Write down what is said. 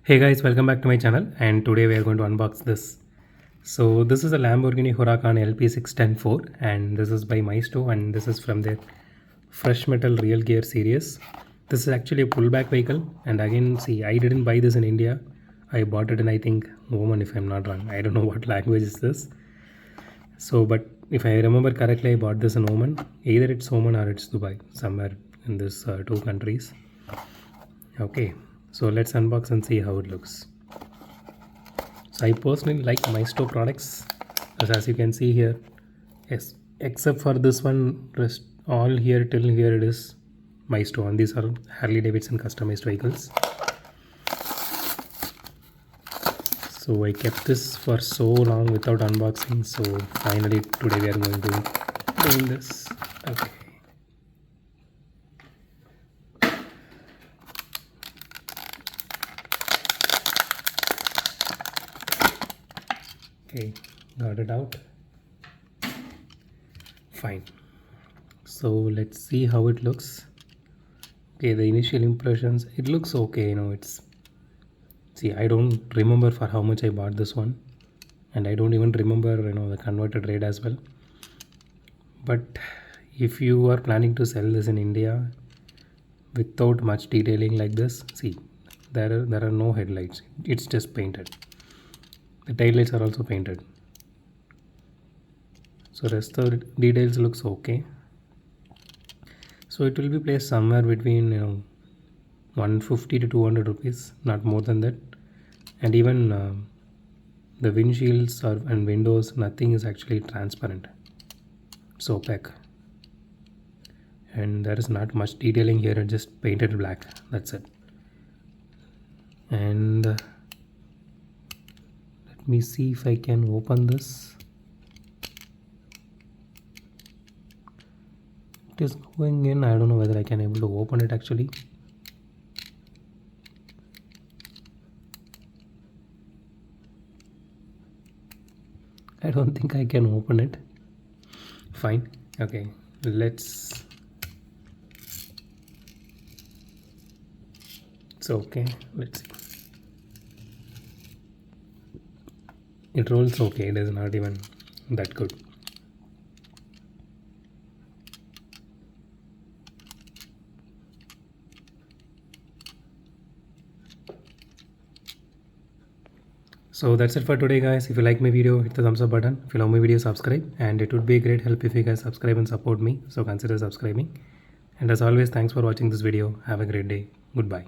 Hey guys, welcome back to my channel, and today we are going to unbox this. So this is a Lamborghini Huracan LP6104 and this is by Maisto and this is from their Fresh Metal Real Gear series. This is actually a pullback vehicle, and again, see, I didn't buy this in India. I bought it in, I think, Oman, if I'm not wrong. I don't know what language is this. So, but if I remember correctly, I bought this in Oman. Either it's Oman or it's Dubai, somewhere in this two countries. Okay, so let's unbox and see how it looks. So I personally like Maisto products, as you can see here. Yes, except for this one, rest all here till here it is Maisto, and these are Harley Davidson customized vehicles. So I kept this for so long without unboxing, so finally today we are going to doing this. Okay. Okay, got it out. Fine. So let's see how it looks. Okay, the initial impressions, it looks okay, it's, see, I don't remember for how much I bought this one, and I don't even remember the converted rate as well. But if you are planning to sell this in India without much detailing like this, see, there are no headlights, it's just painted. The tail lights are also painted. So rest of the details looks okay. So it will be placed somewhere between 150 to 200 rupees, not more than that. And even the windshields and windows, nothing is actually transparent. It's opaque. And there is not much detailing here, it's just painted black. That's it. And let me see if I can open this. It is going in. I don't know whether I can able to open it actually. I don't think I can open it. Fine. Okay, let's. It's okay. Let's see. It rolls okay. It is not even that good. So that's it for today, guys. If you like my video, hit the thumbs up button. If you love my video, subscribe, and it would be a great help if you guys subscribe and support me, so consider subscribing. And as always, thanks for watching this video. Have a great day. Goodbye.